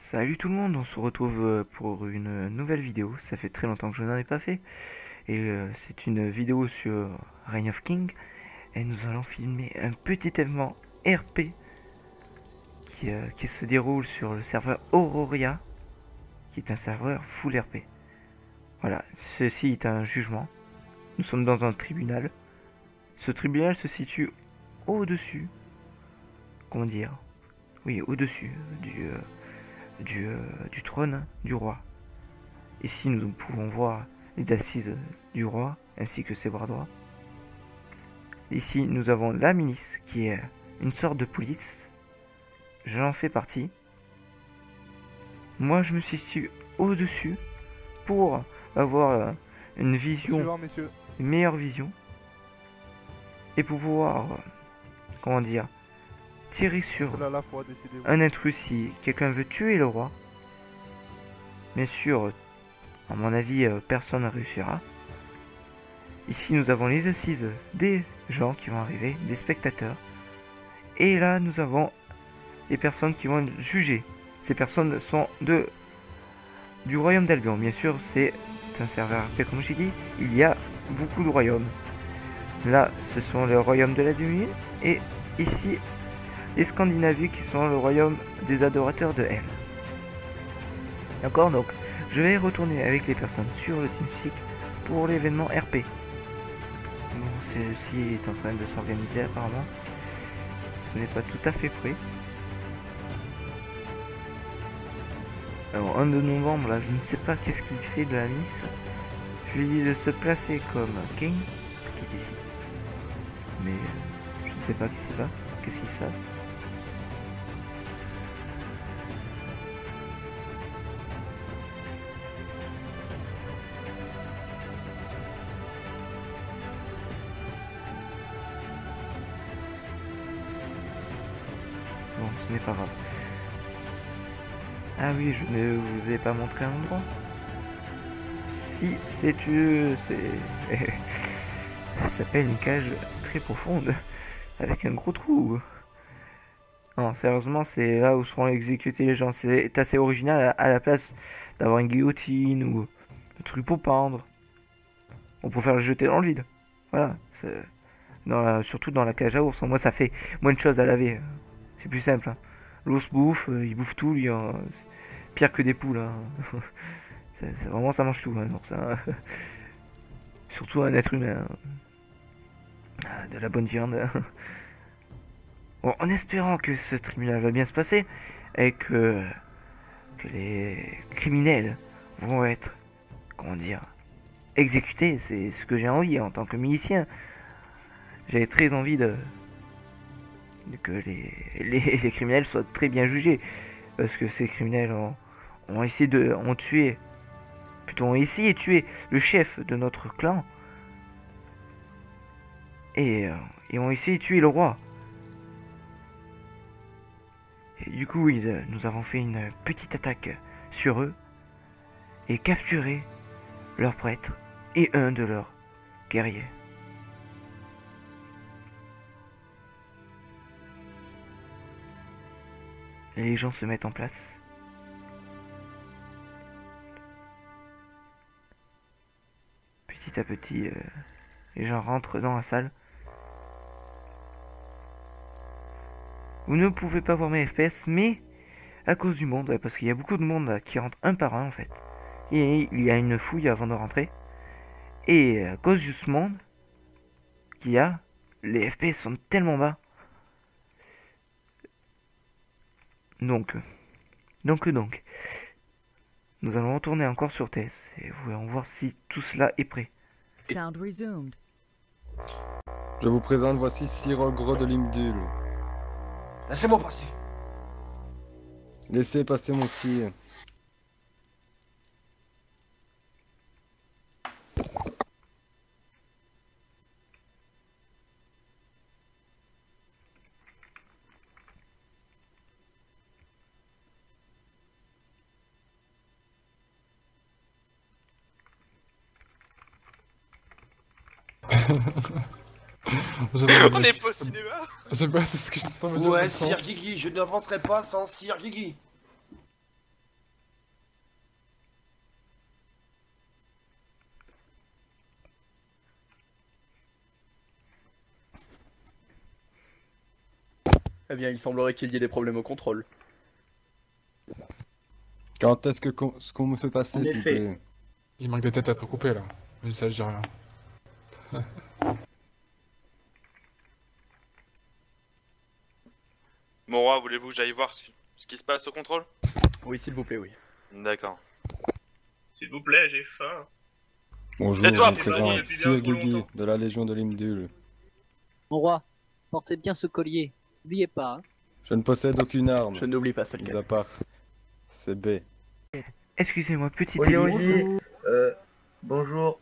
Salut tout le monde, on se retrouve pour une nouvelle vidéo. Ça fait très longtemps que je n'en ai pas fait. Et c'est une vidéo sur Reign of King. Et nous allons filmer un petit événement RP qui se déroule sur le serveur Auroria, qui est un serveur full RP. Voilà, ceci est un jugement. Nous sommes dans un tribunal. Ce tribunal se situe au-dessus. Comment dire? Oui, au-dessus du trône du roi. Ici, nous pouvons voir les assises du roi ainsi que ses bras droits. Ici, nous avons la milice qui est une sorte de police. J'en fais partie. Moi, je me situe au-dessus pour avoir une vision, une meilleure vision et pour pouvoir, comment dire, tirer sur un intrus si quelqu'un veut tuer le roi. Bien sûr, à mon avis, personne ne réussira. Ici, nous avons les assises des gens qui vont arriver, des spectateurs. Et là, nous avons les personnes qui vont juger. Ces personnes sont du royaume d'Albion. Bien sûr, c'est un serveur RP, comme j'ai dit. Il y a beaucoup de royaumes. Là, ce sont les royaumes de la Demi. Et ici, les Scandinavies qui sont le royaume des adorateurs de M. D'accord, donc je vais retourner avec les personnes sur le TeamSpeak pour l'événement RP. Bon, celle-ci est en train de s'organiser apparemment. Ce n'est pas tout à fait prêt. Alors, 1 de novembre, là, je ne sais pas qu'est-ce qu'il fait de la miss. Je lui dis de se placer comme King, qui est ici. Mais je ne sais pas qu'est-ce qui se passe. Bon, ce n'est pas grave. Ah oui, je ne vous ai pas montré un endroit. Si, ça s'appelle une cage très profonde, avec un gros trou. Non, sérieusement, c'est là où seront exécutés les gens. C'est assez original à la place d'avoir une guillotine ou un truc pour pendre. On peut faire le jeter dans le vide. Voilà. Surtout dans la cage à ours. Moi, ça fait moins de choses à laver. C'est plus simple. Hein. L'ours bouffe, il bouffe tout. Lui, hein. Pire que des poules. Hein. Vraiment, ça mange tout. Hein, donc ça, surtout un être humain. Hein. De la bonne viande. Bon, en espérant que ce tribunal va bien se passer et que les criminels vont être, comment dire, exécutés, c'est ce que j'ai envie en tant que milicien. J'ai très envie que les criminels soient très bien jugés, parce que ces criminels ont essayé ont essayé de tuer le chef de notre clan et ont essayé de tuer le roi. Et du coup, nous avons fait une petite attaque sur eux et capturé leur prêtre et un de leurs guerriers. Et les gens se mettent en place. Petit à petit, les gens rentrent dans la salle. Vous ne pouvez pas voir mes FPS, mais à cause du monde, parce qu'il y a beaucoup de monde qui rentre un par un en fait. Et il y a une fouille avant de rentrer. Et à cause de ce monde qu'il y a, les FPS sont tellement bas. Donc, nous allons retourner encore sur TS et nous allons voir si tout cela est prêt. Sound resumed. Je vous présente, voici Cyril Gros de Limdul. Laissez-moi passer. Laissez passer mon sire. On est pas au cinéma. C'est pas ce que je suis en train de me dire. Ouais, Sir Guigui, je n'avancerai pas sans Sir Guigui. Eh bien, il semblerait qu'il y ait des problèmes au contrôle. Quand est-ce que ce qu'on me fait passer, En s'il vous effet. plaît? Il manque des têtes à être coupées là. Mais ça, je dis rien. Mon roi, voulez-vous que j'aille voir ce qui se passe au contrôle? Oui, s'il vous plaît, oui. D'accord. S'il vous plaît, j'ai faim. Bonjour, Et toi, je me présente depuis Sir bien trop Guigui longtemps. de la Légion de l'Imdul. Mon roi, portez bien ce collier. N'oubliez pas, hein. Je ne possède aucune arme, Je n'oublie pas mis celle-ci. à part CB. Excusez-moi, petite Oui, Élise. oui, bonjour.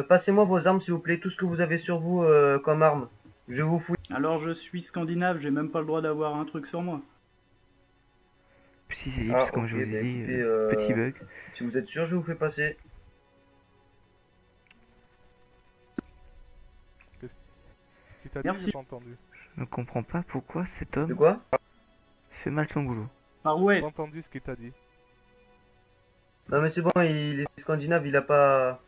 Passez-moi vos armes s'il vous plaît, tout ce que vous avez sur vous comme arme. Je vous fouille. Alors je suis scandinave, j'ai même pas le droit d'avoir un truc sur moi. Petite Élise, Ah, comme ok, je vous ai bah dit, écoutez, petit bug. Si vous êtes sûr, je vous fais passer. Merci. Je ne comprends pas pourquoi cet De homme quoi? fait mal son boulot. Par ouais. entendu ce qu'il t'a dit. Non mais c'est bon, il est scandinave, il a pas...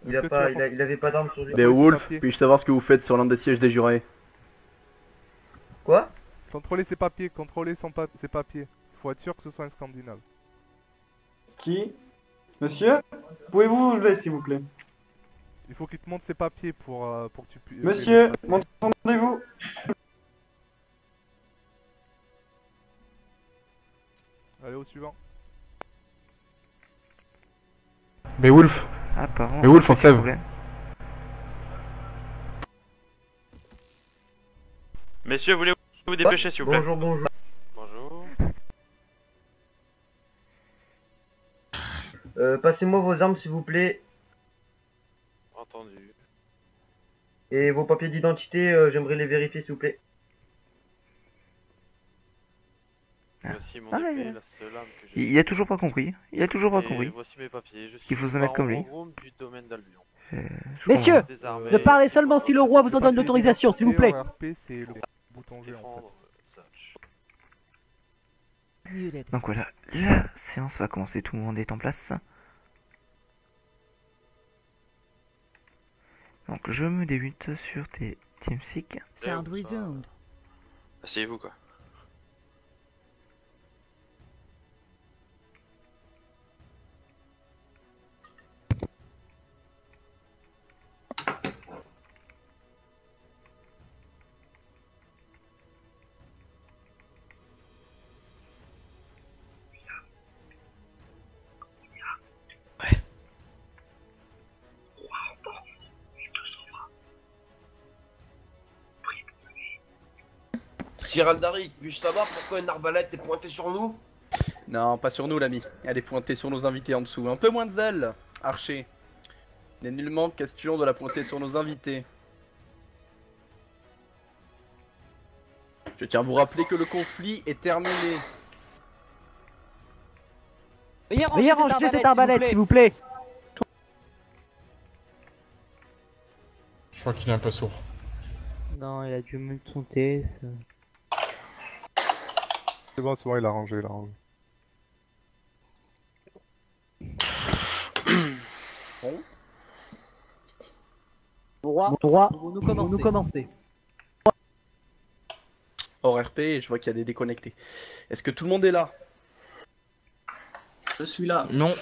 Il avait pas d'arme sur lui. Beowulf, puis-je savoir ce que vous faites sur l'un des sièges des jurés? Quoi? Contrôler ses papiers, ses papiers. Faut être sûr que ce soit un Scandinave. Qui? Monsieur? Pouvez-vous vous lever s'il vous plaît? Il faut qu'il te montre ses papiers pour que tu puisses... Monsieur, m'entendez-vous? Allez, au suivant. Beowulf, Apparemment, Mais Wolf, on petit sève. problème. Messieurs, voulez-vous vous dépêcher, s'il vous plaît? Bonjour, bonjour. Bonjour. Passez-moi vos armes s'il vous plaît. Entendu. Et vos papiers d'identité, j'aimerais les vérifier s'il vous plaît. Voici mon Ah, épée, ouais. la seule arme que j'ai. Il a toujours pas compris. Il a toujours pas Et compris. voici mes papiers. Je suis Qu'il faut se mettre comme lui. baron du domaine d'Albion. Je Messieurs, comprends. Désarmé, ne parlez seulement si le roi vous en donne l'autorisation, s'il vous plaît. RP, c'est le bouton G en fait. défendre, sage. Donc voilà, la séance va commencer, tout le monde est en place. Donc je me débute sur tes TeamSpeak. Sound resumed. Asseyez-vous quoi. Sir Aldaric, puis-je savoir pourquoi une arbalète est pointée sur nous? Non, pas sur nous, l'ami. Elle est pointée sur nos invités en dessous. Un peu moins de zèle, Archer. Il n'est nullement question de la pointer sur nos invités. Je tiens à vous rappeler que le conflit est terminé. Veuillez ranger cette arbalète, s'il vous plaît. Je crois qu'il est un peu sourd. Non, il a dû mettre son TS. C'est bon, il a rangé, Mon roi, nous commencer. Hors RP, je vois qu'il y a des déconnectés. Est-ce que tout le monde est là? Je suis là. Non,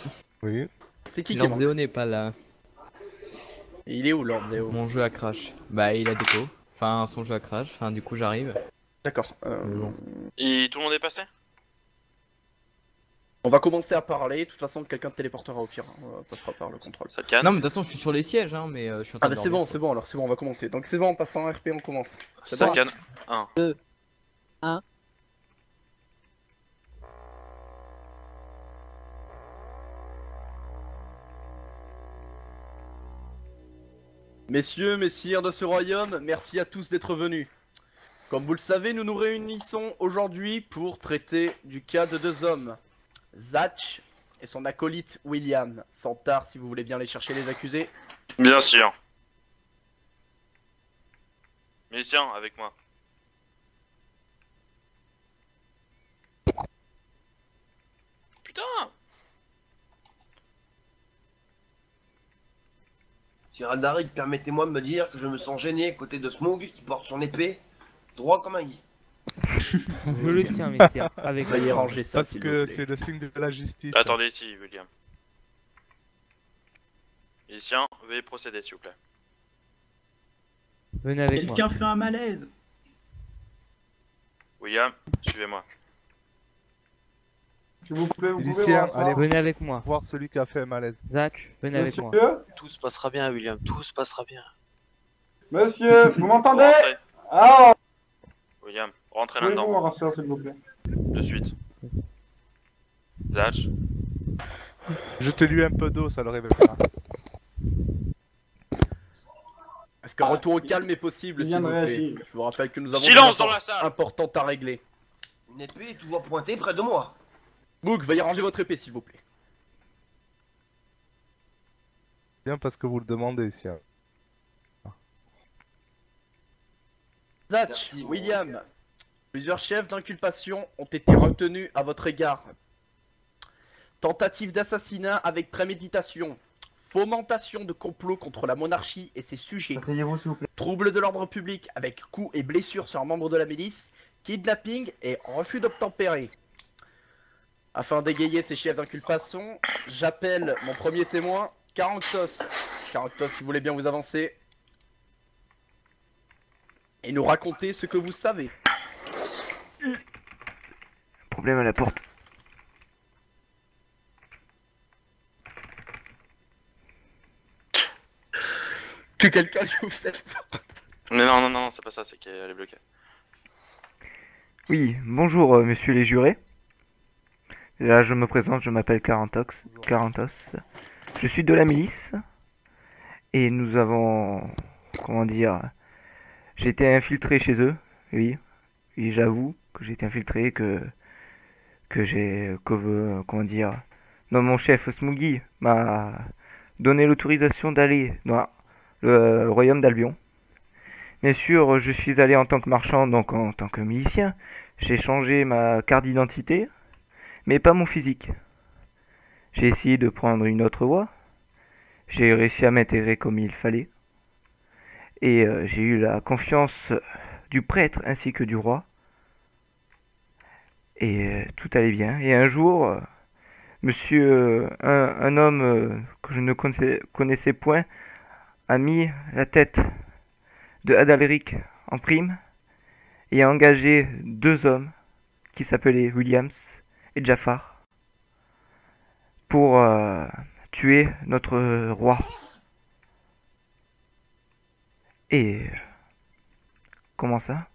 Oui. C'est qui Lord manque? Zeo n'est pas là. Et il est où, Lord Zeo? Mon jeu a crash. Bah, il a déco. Enfin, son jeu a crash. Enfin, du coup, j'arrive. D'accord. Et tout le monde est passé? On va commencer à parler. De toute façon, quelqu'un te téléportera au pire. On passera par le contrôle. Ça canne? Non, mais de toute façon, je suis sur les sièges, hein, mais je suis en train Ah, bah de c'est dormir. bon, c'est bon, alors c'est bon, on va commencer. Donc c'est bon, en passant en RP, on commence. C'est Ça bon. canne. 1. Messieurs, messires de ce royaume, merci à tous d'être venus. Comme vous le savez, nous nous réunissons aujourd'hui pour traiter du cas de deux hommes. Zatch et son acolyte William. Santar, si vous voulez bien aller chercher les accusés. Bien sûr. Mais tiens, avec moi. Putain! Sir Aldaric, permettez-moi de me dire que je me sens gêné à côté de Smough qui porte son épée droit comme un guy. Je le tiens, messieurs. Avec Veuillez moi. ranger ça, Parce s'il que vous plaît. c'est le signe de la justice. Attendez ici, William. Milicien, veuillez procéder, s'il vous plaît. Venez avec moi. Quelqu'un fait un malaise. William, suivez-moi. S'il vous plaît, vous pouvez Milicien, voir allez ça. Venez avec moi. voir celui qui a fait un malaise. Zach, venez avec moi. Monsieur, Tout se passera bien, William, tout se passera bien. monsieur, vous m'entendez? Rentrez. Ah, William, rentrez pouvez-vous là-dedans, voir ça, s'il vous plaît? de suite. Zach, Je te lui un peu d'eau, ça le réveillera. Est-ce qu'un retour au calme est possible, Il s'il vous viendrait plaît? ici. Je vous rappelle que nous avons silence des dans affaires la salle! importantes à régler. Une épée est toujours pointée près de moi. Book, veuillez ranger votre épée, s'il vous plaît. Bien parce que vous le demandez ici. Hein. Zach, Merci, William, plusieurs chefs d'inculpation ont été retenus à votre égard. Tentative d'assassinat avec préméditation, fomentation de complot contre la monarchie et ses sujets, Asseyez-vous, s'il vous plaît. trouble de l'ordre public avec coups et blessures sur un membre de la milice, kidnapping et refus d'obtempérer. Afin d'égayer ces chefs d'inculpation, j'appelle mon premier témoin, Caractos. Caractos, si vous voulez bien vous avancer. Et nous raconter ce que vous savez. Problème à la porte. Que quelqu'un lui ouvre cette porte. Mais non, non, non, c'est pas ça, c'est qu'elle est bloquée. Oui, bonjour messieurs les jurés. Là je me présente, je m'appelle Carantos. Je suis de la milice. Et nous avons... Comment dire... J'ai été infiltré chez eux, oui. Oui, j'avoue que j'ai été infiltré, que j'ai... comment dire... Non, mon chef Smoogie m'a donné l'autorisation d'aller dans le royaume d'Albion. Bien sûr, je suis allé en tant que marchand, donc en tant que milicien. J'ai changé ma carte d'identité, mais pas mon physique. J'ai essayé de prendre une autre voie. J'ai réussi à m'intégrer comme il fallait. Et j'ai eu la confiance du prêtre ainsi que du roi. Et tout allait bien. Et un jour, un homme que je ne connaissais point a mis la tête de Adalric en prime et a engagé 2 hommes qui s'appelaient Williams et Jafar pour tuer notre roi. Et comment ça?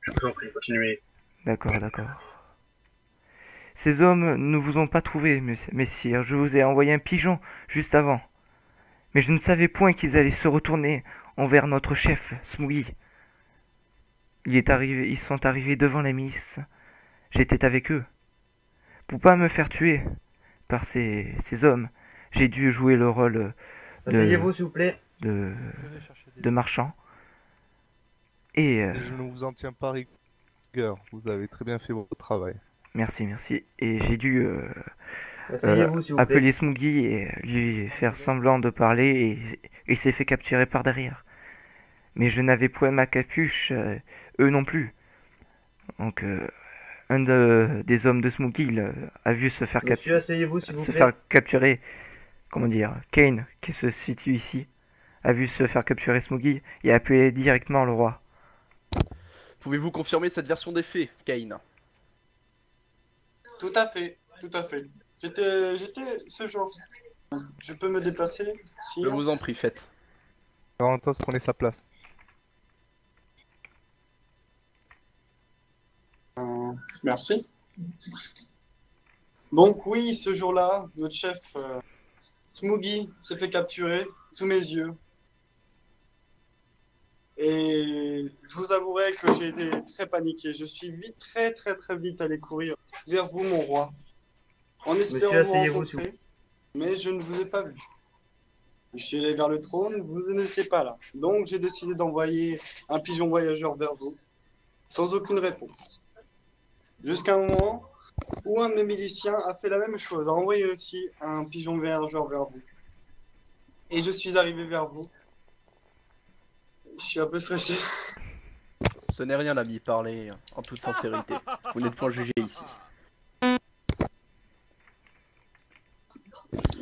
Je vous en prie, continuez. D'accord, d'accord. Ces hommes ne vous ont pas trouvé, messire. Je vous ai envoyé un pigeon juste avant. Mais je ne savais point qu'ils allaient se retourner envers notre chef, Smoogie. Ils sont arrivés devant la milice. J'étais avec eux. Pour pas me faire tuer par ces hommes, j'ai dû jouer le rôle Asseyez-vous, s'il vous plaît. de marchand. Et je ne vous en tiens pas rigueur. Vous avez très bien fait votre travail. merci, merci. Et j'ai dû Asseyez-vous, s'il vous plaît. appeler Smoogie et lui faire semblant de parler et il s'est fait capturer par derrière. Mais je n'avais point ma capuche, eux non plus. Donc des hommes de Smoogie a vu se faire Monsieur, asseyez-vous, s'il vous se plaît. faire capturer, comment dire, Kane, qui se situe ici, a vu se faire capturer Smoogie et a appelé directement le roi. Pouvez-vous confirmer cette version des faits, Kane? Tout à fait, tout à fait. J'étais ce jour. Je peux me déplacer si... Je vous en prie, faites. Carantos, prenez sa place. Merci. Donc oui, ce jour-là, notre chef Smoogie s'est fait capturer sous mes yeux. Et je vous avouerai que j'ai été très paniqué. Je suis vite, très vite allé courir vers vous, mon roi. En espérant Monsieur, vous asseyez-vous, rencontrer, mais je ne vous ai pas vu. Je suis allé vers le trône, vous n'étiez pas là. Donc j'ai décidé d'envoyer un pigeon voyageur vers vous, sans aucune réponse. Jusqu'à un moment où un de mes miliciens a fait la même chose, a envoyé aussi un pigeon voyageur vers vous. Et je suis arrivé vers vous. Je suis un peu stressé. Ce n'est rien, l'ami, parlez en toute sincérité. Vous n'êtes point jugé ici.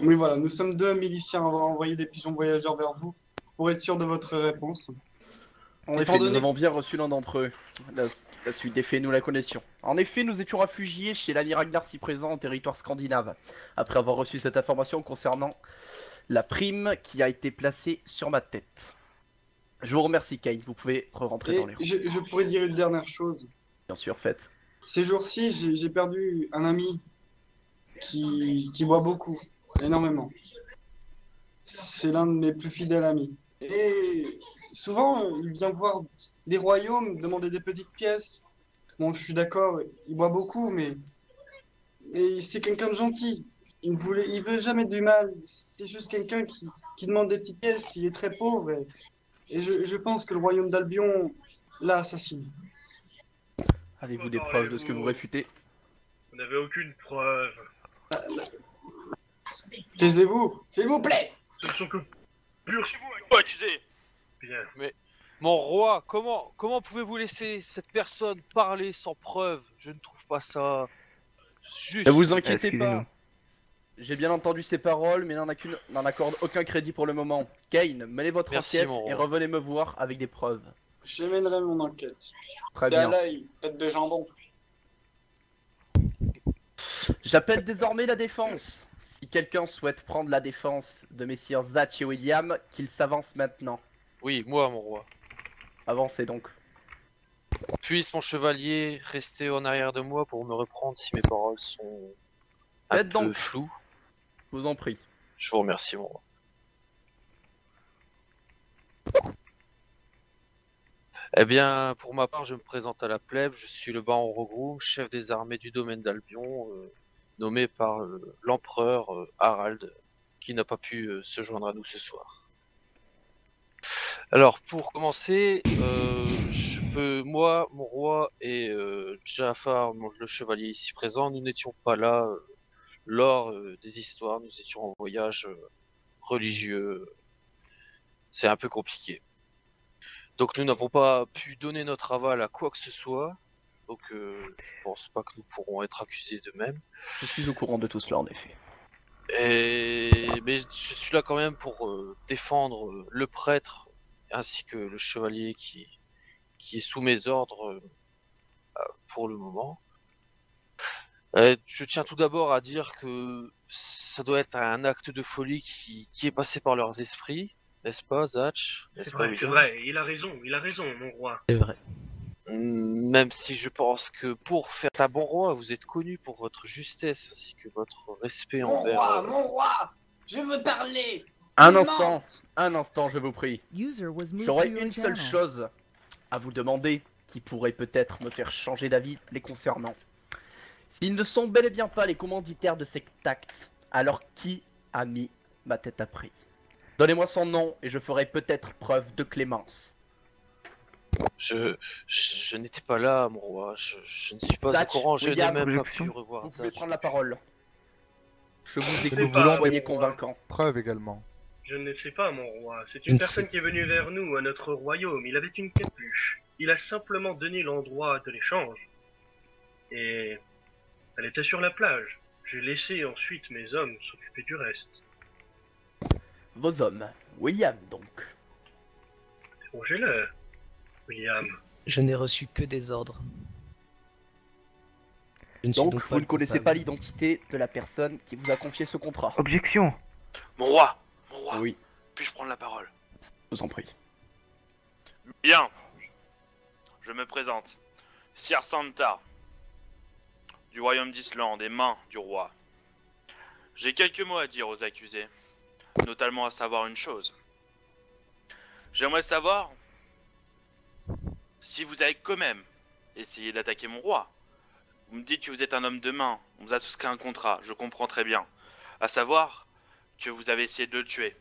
Oui, voilà, nous sommes deux miliciens à avoir envoyé des pigeons voyageurs vers vous pour être sûr de votre réponse. En effet, nous avons bien reçu l'un d'entre eux. La suite des faits, nous la connaissions. En effet, nous étions réfugiés chez l'ami Ragnar si présent en territoire scandinave, après avoir reçu cette information concernant la prime qui a été placée sur ma tête. Je vous remercie, Kay. Vous pouvez re-rentrer dans les rangs. Je pourrais dire une dernière chose. Bien sûr, faites. Ces jours-ci, j'ai perdu un ami qui boit beaucoup, énormément. C'est l'un de mes plus fidèles amis. Et souvent, il vient voir des royaumes, demander des petites pièces. Bon, je suis d'accord, il boit beaucoup, mais c'est quelqu'un de gentil. Il veut jamais du mal. C'est juste quelqu'un qui demande des petites pièces. Il est très pauvre. Et je pense que le royaume d'Albion l'a assassiné. Avez-vous des preuves de ce que vous réfutez? Vous n'avez aucune preuve. Taisez-vous, s'il vous plaît. Ce ne sont que purs accusés. Bien. Mais, mon roi, comment pouvez-vous laisser cette personne parler sans preuve? Je ne trouve pas ça juste. Ne vous inquiétez pas. J'ai bien entendu ces paroles, mais n'en accorde aucun crédit pour le moment. Kane, menez votre enquête et revenez me voir avec des preuves. Je mènerai mon enquête. Très bien. L'œil, tête de jambon. J'appelle désormais la défense. Si quelqu'un souhaite prendre la défense de messieurs Zatch et William, qu'il s'avance maintenant. Oui, moi, mon roi. Avancez donc. Puisse mon chevalier rester en arrière de moi pour me reprendre si mes paroles sont un peu floues. Je vous en prie. Je vous remercie, mon roi. Eh bien, pour ma part, je me présente à la plèbe. Je suis le baron Rogroom, chef des armées du domaine d'Albion, nommé par l'empereur Harald, qui n'a pas pu se joindre à nous ce soir. Alors, pour commencer, moi, mon roi et Jafar, le chevalier ici présent, nous n'étions pas là lors des histoires. Nous étions en voyage religieux. C'est un peu compliqué. Donc nous n'avons pas pu donner notre aval à quoi que ce soit. Donc je pense pas que nous pourrons être accusés de même. Je suis au courant de tout cela en effet. Mais je suis là quand même pour défendre le prêtre ainsi que le chevalier qui est sous mes ordres pour le moment. Je tiens tout d'abord à dire que ça doit être un acte de folie qui est passé par leurs esprits. N'est-ce pas, Zatch? C'est vrai, il a raison, mon roi. C'est vrai. Même si je pense que pour faire un bon roi, vous êtes connu pour votre justesse ainsi que votre respect envers... Mon roi, je veux parler. Un instant, je vous prie. J'aurais une seule chose à vous demander qui pourrait peut-être me faire changer d'avis les concernant. S'ils ne sont bel et bien pas les commanditaires de cet acte, alors qui a mis ma tête à prix? Donnez-moi son nom et je ferai peut-être preuve de clémence. Je n'étais pas là, mon roi. Je ne suis pas au courant. Je n'ai même pas pu revoir. Vous pouvez prendre la parole. Je vous écoute, pas, soyez convaincant. Preuve également. Je ne sais pas, mon roi. C'est une personne qui est venue vers nous, à notre royaume. Il avait une capuche. Il a simplement donné l'endroit de l'échange. Et elle était sur la plage. J'ai laissé ensuite mes hommes s'occuper du reste. Vos hommes, William donc. Rongez-le, William. Je n'ai reçu que des ordres. Donc vous ne connaissez pas l'identité de la personne qui vous a confié ce contrat. Objection. Mon roi. Oui. Puis-je prendre la parole? Je vous en prie. Bien. Je me présente. Sir Santa, du royaume d'Islande et main du roi. J'ai quelques mots à dire aux accusés, notamment à savoir une chose. J'aimerais savoir si vous avez quand même essayé d'attaquer mon roi. Vous me dites que vous êtes un homme de main, on vous a souscrit un contrat, je comprends très bien. À savoir que vous avez essayé de le tuer.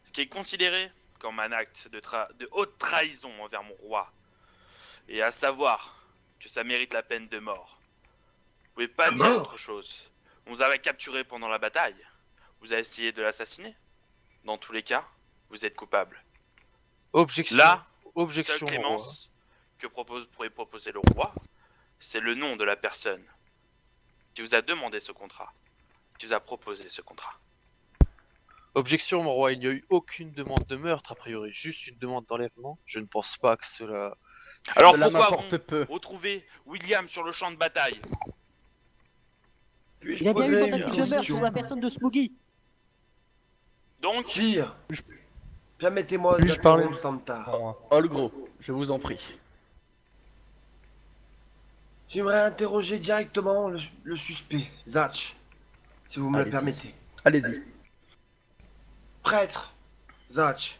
Ce qui est considéré comme un acte de haute trahison envers mon roi. Et à savoir que ça mérite la peine de mort. Vous pouvez pas dire autre chose. On vous avait capturé pendant la bataille. Vous avez essayé de l'assassiner. Dans tous les cas, vous êtes coupable. Objection. Là, objection, seule clémence que pourrait proposer le roi, c'est le nom de la personne qui vous a demandé ce contrat, qui vous a proposé ce contrat. Objection, mon roi, il n'y a eu aucune demande de meurtre, a priori, juste une demande d'enlèvement. Je ne pense pas que cela... Alors Cela pourquoi m'importe peu. retrouver William sur le champ de bataille? Puis-je Il a bien eu poser une une tentative de meurtre question sur la personne de Smoggy. Donc, Sire, permettez-moi Puis-je parler d'appeler Santa. Olgro, je vous en prie. J'aimerais interroger directement le suspect, Zatch, si vous me le Allez-y. permettez. Allez-y. Prêtre, Zatch,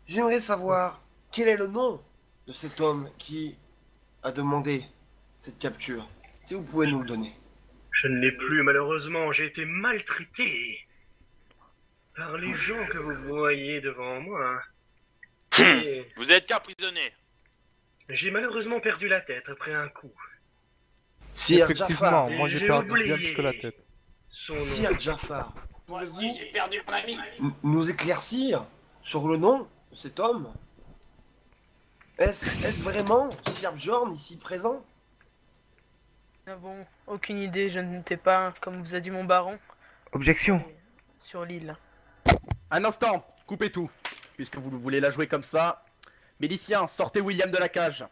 j'aimerais savoir quel est le nom de cet homme qui a demandé cette capture. Si vous pouvez nous le donner. Je ne l'ai plus, malheureusement. J'ai été maltraité par les gens que vous voyez devant moi. Et vous êtes qu'emprisonné. j'ai malheureusement perdu la tête après un coup. Sire Effectivement, Jafar, moi j'ai J'ai perdu oublié bien plus que la tête. Son nom. Sire Jafar, Moi aussi, j'ai perdu mon ami. nous éclaircir sur le nom de cet homme? Est-ce vraiment Sir Bjorn ici présent? Ah bon, aucune idée, je n'étais pas, comme vous a dit mon baron, Objection. sur l'île. Un instant, coupez tout. Puisque vous voulez la jouer comme ça. Miliciens, sortez William de la cage.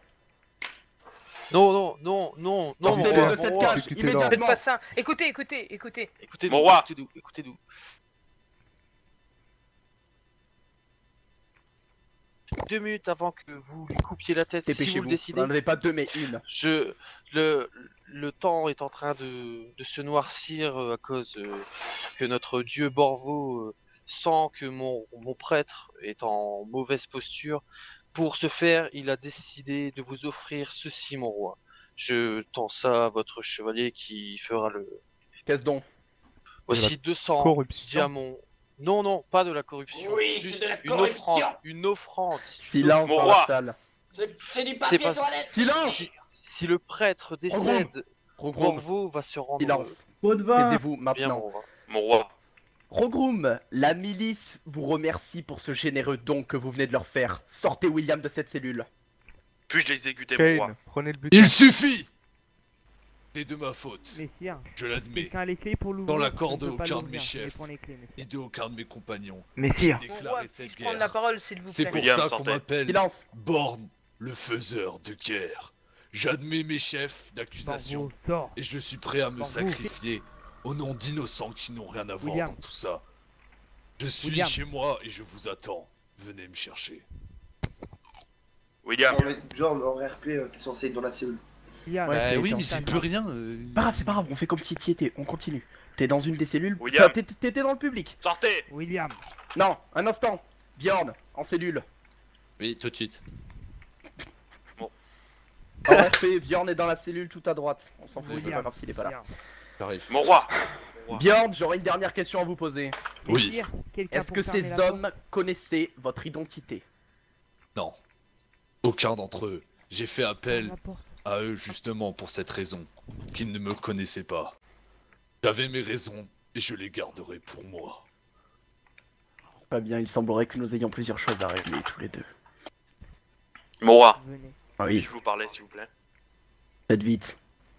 Non, non, non, non, non, mon Sortez-le roi, de cette mon roi. cage, Exécutez-le. Faites immédiatement. pas ça. Écoutez, écoutez, écoutez. Écoutez-nous, Mon roi. écoutez-nous, écoutez-nous. 2 minutes avant que vous lui coupiez la tête, si vous le Dépêchez-vous. décidez. Vous n'en avez pas deux, mais une. Le temps est en train de se noircir à cause que notre dieu Borvo sent que mon prêtre est en mauvaise posture. Pour ce faire, il a décidé de vous offrir ceci, mon roi. Je tends ça à votre chevalier qui fera le... Qu'est-ce donc? Voici 200 corruption. diamants. Non, non, pas de la corruption. Oui, Juste c'est de la une corruption. offrande. Une offrande. Silence Mon dans roi. la salle. C'est du C'est papier pas- toilette. Silence. Si le prêtre décède, Rogroom. Borvo va se rendre... Silence. Pot de vin. Taisez-vous Bien, maintenant. mon roi. Mon roi. Rogroom, la milice vous remercie pour ce généreux don que vous venez de leur faire. Sortez William de cette cellule. Puis-je l'exécuter, mon roi? Kane, prenez le butin. Il suffit! C'est de ma faute. Messire, Je l'admets. quelqu'un a les clés pour l'ouvrir? Dans Je l'accord ne de peux pas aucun de l'ouvrir, mes je vais chefs prendre les clés, messire. et de aucun de mes compagnons. Messire. J'ai Mon déclaré roi, cette puis-je prendre la guerre. parole, s'il vous C'est plaît? pour William, ça qu'on sortez. m'appelle Silence. Born, le faiseur de guerre. J'admets mes chefs d'accusation Borvo, sors. et je suis prêt à me Borvo. sacrifier au nom d'innocents qui n'ont rien à voir William. dans tout ça. Je suis William. chez moi et je vous attends. Venez me chercher. William. Non, mais Bjorn, en RP, t'es censé être dans la cellule. William, Ouais, Bah t'es oui, en mais j'y salle. peux rien. C'est pas grave, on fait comme si t'y étais, on continue. T'es dans une des cellules. William. T'étais dans le public. Sortez. William, Non, un instant. Bjorn, en cellule. Oui, tout de suite. En RP, Bjorn est dans la cellule tout à droite. On s'en fout, c'est pas William, grave s'il est pas là. William. J'arrive. Mon roi. Bjorn, j'aurais une dernière question à vous poser. Oui. Messire, quelqu'un Est-ce pour que fermer ces la porte? hommes connaissaient votre identité? Non. Aucun d'entre eux. J'ai fait appel La porte. à eux justement pour cette raison, qu'ils ne me connaissaient pas. J'avais mes raisons et je les garderai pour moi. Pas bien, il semblerait que nous ayons plusieurs choses à régler tous les deux. Mon roi. Venez. Oui, Puis-je vous parler, s'il vous plaît? faites vite.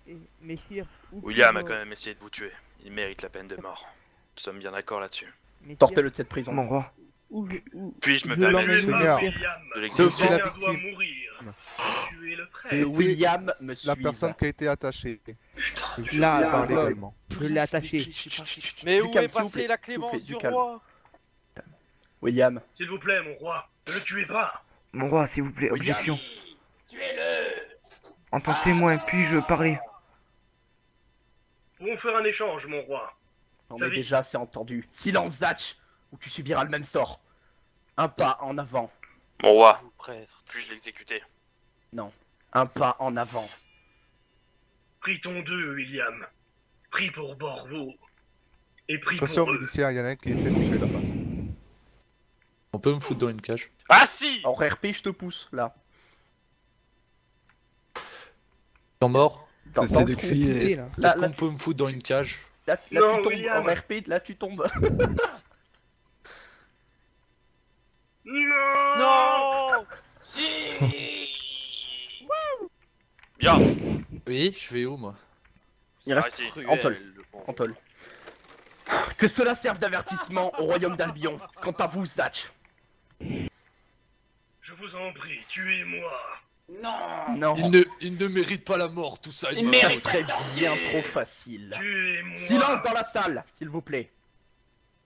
Et, messire, où William a puis-je- quand même essayé de vous tuer. Il mérite la peine de mort. Nous sommes bien d'accord là-dessus. messire, Sortez-le de cette prison. Mon roi. Puis-je me Je permettre l'emmène de Ah, où, William, l'exécuter? la quelqu'un doit victime. mourir. Tu es le Et prêtre. William me La suit. personne qui a été attachée. Là, Par là, légalement. je l'ai attaché. Mais Du où calme, est s'il vous passée plaît, la s'il vous clémence plaît, du du calme. roi? William. S'il vous plaît, mon roi, ne le tuez pas. Mon roi, s'il vous plaît, objection. Tuez-le. En tant que témoin, puis-je parler? Pouvons faire un échange, mon roi. Non Ça mais vit. déjà, c'est entendu. Silence, Zatch, ou tu subiras le même sort. Un pas en avant. Mon roi. Vous, prêtre. Puis-je l'exécuter? Non. Un pas en avant. Prie ton deux, William. Prie pour Borvo. Et prie Attention, pour eux. miliciens, il y en a un qui essaie de toucher là-bas. On peut me foutre dans une cage? Ah si! En RP, je te pousse, là. T'es mort? Dans C'est le de trou. crier. Est-ce- Là, Est-ce là, qu'on peut me foutre dans une cage? là, Non, tu tombes. William. En RP, là, tu tombes. Non. Non! Si. Bien. Oui, je vais où moi? Il reste Arrêtez. Antol. Bon. Antol. Que cela serve d'avertissement au royaume d'Albion. Quant à vous, Zatch. Je vous en prie, tuez-moi. Non. Non. Il ne mérite pas la mort, tout ça. Il mériterait bien trop facile. Tuez-moi. Silence dans la salle, s'il vous plaît.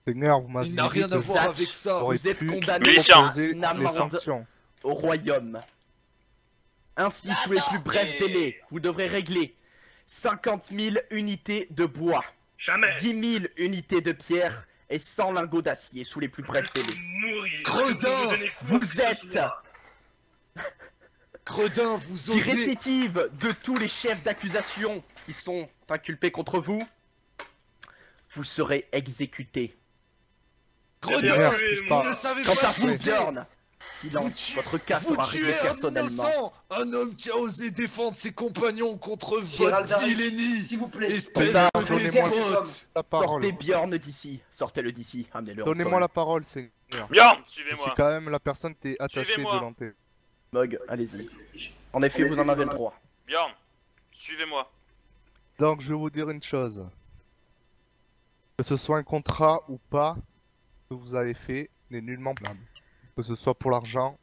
Seigneur, vous m'avez Il n'a dit rien que à voir Zatch avec ça. aurait Vous êtes pu condamné Milicien. à proposer une les amende sanctions. au royaume. Ainsi, sous les plus brefs délais, vous devrez régler 50 000 unités de bois, Jamais. 10 000 unités de pierre et 100 lingots d'acier sous les plus brefs délais. Mourir. Gredin, Vous êtes Gredin, vous si osez... récidive de tous les chefs d'accusation qui sont inculpés contre vous, vous serez exécuté. Gredin, Merde, vous ne savez Quant pas à ce vous, que c'est. Bjorn, silence, votre cas Vous sera réglé tuez un personnellement. innocent, un homme qui a osé défendre ses compagnons contre Gérald votre Darry, vilainie. s'il vous plaît. Espèce Donnez-moi de despote. La parole. Sortez Bjorn d'ici, sortez-le d'ici, amenez-le en Donnez-moi tôle. la parole, Seigneur. Bien, Je suis suivez-moi. quand même la personne qui est attachée Suivez-moi. de l'enté. Mog, allez-y. En effet, vous en avez le droit. Bjorn, suivez-moi. Donc, je vais vous dire une chose. Que ce soit un contrat ou pas, ce que vous avez fait n'est nullement blâmable. Que ce soit pour l'argent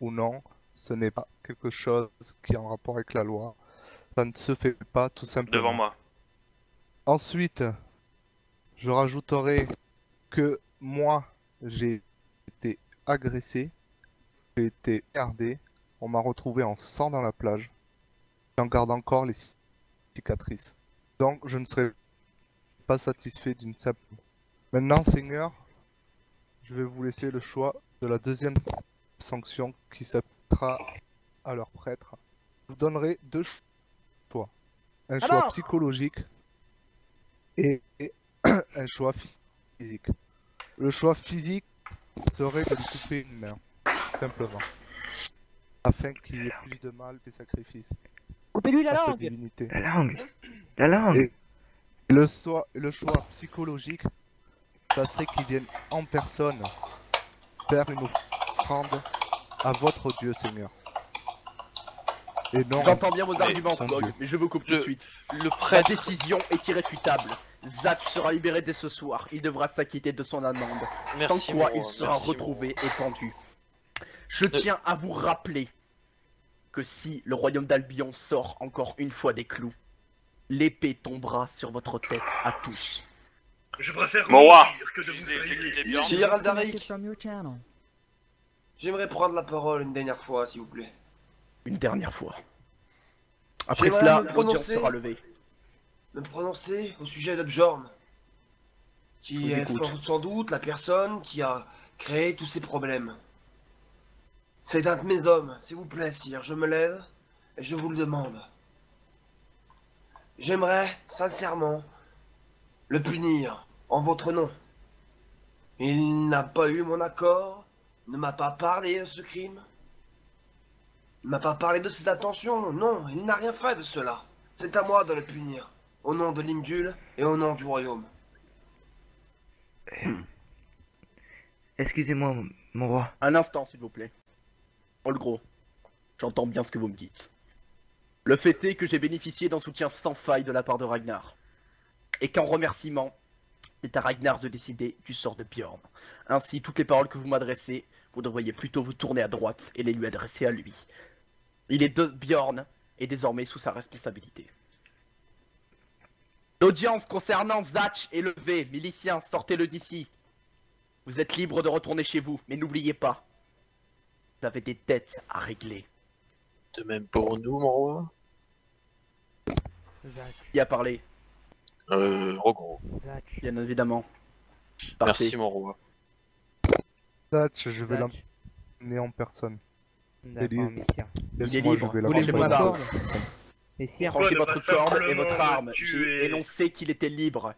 ou non, ce n'est pas quelque chose qui est en rapport avec la loi. Ça ne se fait pas tout simplement. Devant moi. Ensuite, je rajouterai que moi, j'ai été agressé, j'ai été gardé, on m'a retrouvé en sang dans la plage, j'en garde encore les cicatrices. Donc, je ne serai pas satisfait d'une simple... Maintenant, Seigneur, je vais vous laisser le choix de la deuxième sanction qui s'appliquera à leur prêtre. Je vous donnerai deux choix. Un choix psychologique et un choix physique. Le choix physique serait de lui couper une main, simplement. Afin qu'il y ait plus de mal des sacrifices. Coupez-lui la à sa langue. divinité. La langue. La langue. Et le choix psychologique, ça serait qu'il vienne en personne faire une offrande à votre Dieu, Seigneur. Et non, J'entends bien vos à arguments, son Smog, Dieu. mais je vous coupe tout de suite. Le La prêtre. décision est irréfutable. Zatch sera libéré dès ce soir. Il devra s'acquitter de son amende. Merci, sans quoi mon il roi, sera merci, retrouvé et pendu. Je tiens à vous rappeler que si le royaume d'Albion sort encore une fois des clous, l'épée tombera sur votre tête à tous. Je préfère Mon roi, mourir que de vous j'ai écouté payer. Bjorn. Gérald Darry, j'aimerais prendre la parole une dernière fois, s'il vous plaît. Une dernière fois. Après J'aimerais cela, me l'audience prononcer. sera levée. Me prononcer au sujet de Bjorn, Je qui vous est écoute. sans doute la personne qui a créé tous ces problèmes. C'est un de mes hommes, s'il vous plaît, sire, je me lève et je vous le demande. J'aimerais, sincèrement, le punir en votre nom. Il n'a pas eu mon accord, ne m'a pas parlé de ce crime, ne m'a pas parlé de ses intentions, non, il n'a rien fait de cela. C'est à moi de le punir, au nom de l'Imdule et au nom du royaume. Excusez-moi, mon roi. Un instant, s'il vous plaît. Oh le gros, j'entends bien ce que vous me dites. Le fait est que j'ai bénéficié d'un soutien sans faille de la part de Ragnar. Et qu'en remerciement, c'est à Ragnar de décider du sort de Bjorn. Ainsi, toutes les paroles que vous m'adressez, vous devriez plutôt vous tourner à droite et les lui adresser à lui. Bjorn est désormais sous sa responsabilité. L'audience concernant Zatch est levée. Miliciens, sortez-le d'ici. Vous êtes libre de retourner chez vous, mais n'oubliez pas, vous avez des dettes à régler. De même pour nous, mon roi. Qui a parlé? Rogro. Bien évidemment. Merci, mon roi. Zatch, je vais l'emmener en personne. D'accord, messire. Il est libre, vous les vos armes. Messire. Branchez Pourquoi ne votre pas corde et simplement votre le arme. tuer? J'ai énoncé qu'il était libre.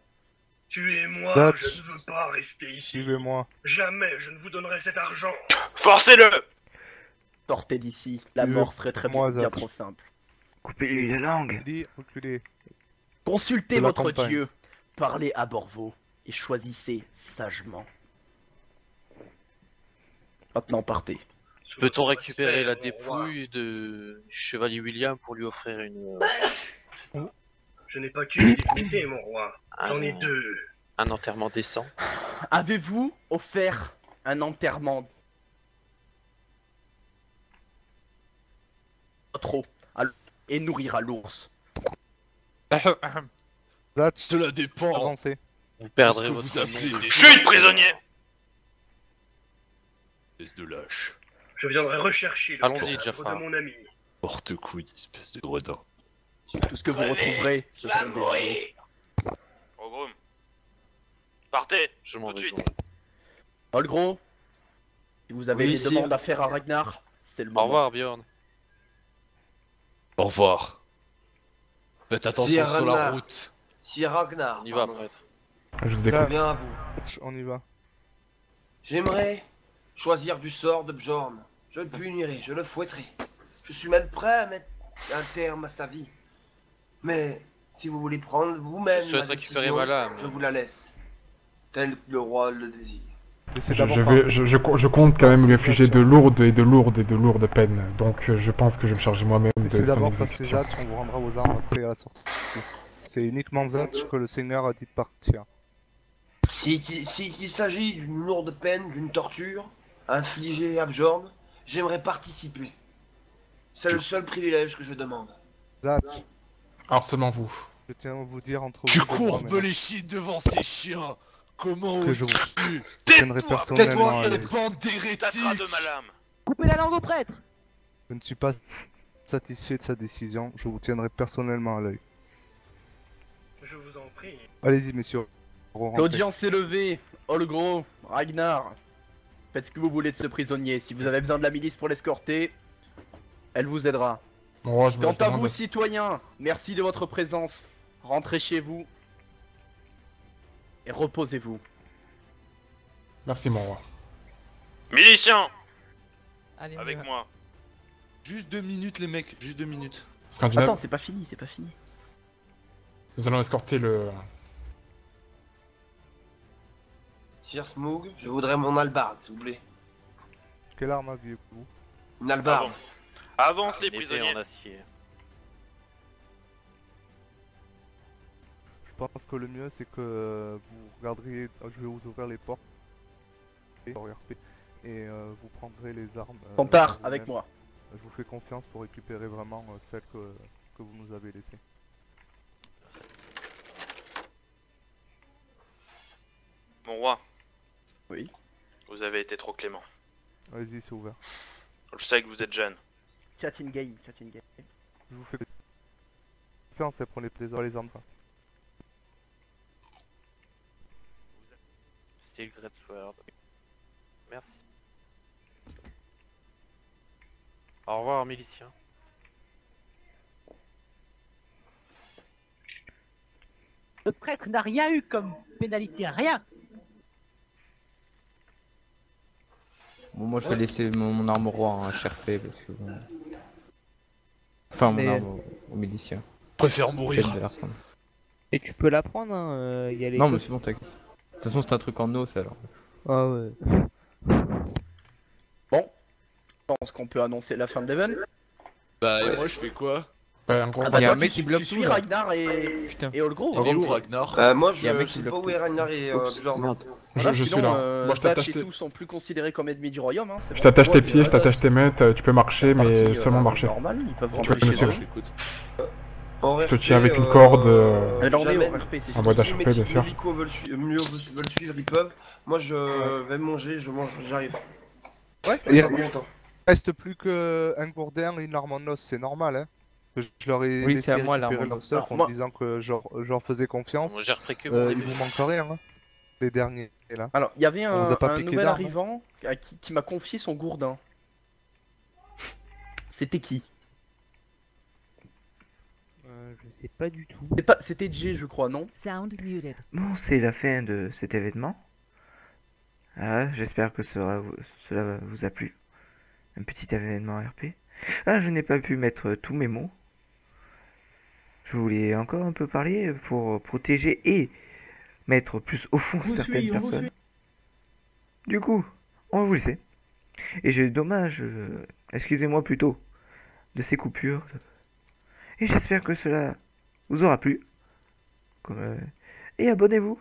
Tuez-moi, Zatch. je ne veux pas rester ici. Suivez-moi. Jamais je ne vous donnerai cet argent. Forcez-le! Sortez d'ici, la Suivez- mort serait très moi, bien Zatch. trop simple. Coupez-lui la langue. Reculez, reculez. Consultez Je votre l'accompagne. dieu, parlez à Borvo et choisissez sagement. Maintenant partez. Peut-on récupérer la dépouille du chevalier William pour lui offrir une... Je n'ai pas qu'une dignité, mon roi. J'en ai deux. un enterrement décent? Avez-vous offert un enterrement trop et nourrir à l'ours? Cela dépend. Avancez. Vous perdrez de ce que votre vous appelez nom. des Chut, prisonnier! Espèce de lâche. Je viendrai rechercher le Allons-y, cadavre Jafar. de mon ami. Porte-couille, espèce de gredin. Tout ce que vous retrouverez, ce sont des os. Ogrum. Partez, Je m'en tout de vais. suite. Olgro, si vous avez Oui, des sire. demandes à faire à Ragnar, c'est le Au moment. revoir, Bjorn. Au revoir. Faites attention Sire sur la Ragnar. route. Sire Ragnar. On y va, pardon. prêtre. Je déconne. Bien à vous. On y va. J'aimerais choisir du sort de Bjorn. Je le punirai, je le fouetterai. Je suis même prêt à mettre un terme à sa vie. Mais si vous voulez prendre vous-même Je souhaite la récupérer décision, ma lame. je vous la laisse. Tel que le roi le désire. je compte quand même lui infliger de lourdes peines. Donc je pense que je vais me charger moi-même de Laissez son d'abord passer exécution. Zatch, on vous rendra vos armes après à la sortie. C'est uniquement Zatch que le seigneur a dit de partir. S'il s'agit d'une lourde peine, d'une torture, infligée à Bjorn, j'aimerais participer. C'est le seul privilège que je demande. Zatch, Alors seulement vous. je tiens à vous dire entre Tu vous et moi, courbes mais les chines devant ces chiens. Comment que je vous oses-tu? tiendrai personnellement à l'œil. Bande d'hérétiques. de ma lame. Coupez la langue au prêtre! Je ne suis pas satisfait de sa décision, je vous tiendrai personnellement à l'œil. Je vous en prie. Allez-y, messieurs. rentrez. L'audience est levée. Olgro, Ragnar, faites ce que vous voulez de ce prisonnier. Si vous avez besoin de la milice pour l'escorter, elle vous aidera. Mon roi, je me Quant à demande- vous, citoyens, merci de votre présence. Rentrez chez vous et reposez-vous. Merci mon roi. Miliciens, Allez, avec moi. Juste 2 minutes les mecs, juste 2 minutes. Scandinave, Attends, c'est pas fini, c'est pas fini. nous allons escorter le... Sir Smoog, je voudrais mon albarde, s'il vous plaît. Quelle arme aviez-vous? Une albarde. Avancez, Épée prisonniers. en acier. Je pense que le mieux c'est que vous regarderiez, je vais vous ouvrir les portes et vous prendrez les armes. Pantard, par avec vous-même. moi. Je vous fais confiance pour récupérer vraiment celles que vous nous avez laissées. Mon roi. Oui. Vous avez été trop clément. Allez-y, c'est ouvert. Je sais que vous êtes jeune. Chat in game, chat in game. Je vous fais confiance et prenez plaisir à les armes. Steel Greatsword. Merci. Au revoir, milicien. Le prêtre n'a rien eu comme pénalité, rien! Bon, moi je vais laisser mon arme au roi en HRP parce que. Enfin, mon Mais- arme au milicien. Préfère mourir. De la reprendre. Et tu peux la prendre, hein, y a les Non, mais c'est bon, t'inquiète. De toute façon, c'est un truc en os alors. Ah ouais. Bon, je pense qu'on peut annoncer la fin de l'event. Bah et moi je fais quoi? Ouais, en gros, Ah bah, y a toi, un mec tu- qui bloque tu tout, suis là. Ragnar et Putain. Olgro. Il est où Ragnar? Moi Y a un je mec qui sais pas bloque où est Ragnar et Bjorn. Merde. je suis sinon, là. Moi je Zatch t'attache et tes... tout sont plus considérés comme ennemis du royaume. Hein, Je t'attache tes pieds, je t'attache tes mains, tu peux marcher, Partie, mais seulement marcher. normal, ils peuvent Tu rentrer peux me chez eux. tirer. J'écoute. Je te tiens avec une corde. Alors, on est Jamais. au RP, c'est En voie Si d'HP, mes bien petits sûr. médicaux veulent suivre, ils peuvent. Moi je vais manger, je mange, j'arrive. Ouais, Il Ça prend longtemps. reste plus qu'un gourdin et une arme en os, c'est normal, hein. Que je leur ai Oui, laissé c'est à moi, récupérer l'arme en leur os. stuff Alors, en moi- disant que je leur faisais confiance. Moi j'ai repris que mon Il épée. vous manque rien, hein. Les derniers, là. Alors, il y avait On vous a pas un piqué nouvel d'armes, hein. arrivant qui m'a confié son gourdin. C'était qui? Je sais pas du tout. C'était Jay, je crois, non? Sound muted. Bon, c'est la fin de cet événement. Ah, j'espère que cela vous a plu. Un petit événement RP. Ah, je n'ai pas pu mettre tous mes mots. Je voulais encore un peu parler pour protéger et mettre plus au fond certaines personnes. Du coup, on va vous laisser. Et j'ai dommage, excusez-moi plutôt, de ces coupures. Et j'espère que cela vous aura plu. Et abonnez-vous.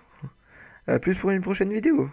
A plus pour une prochaine vidéo.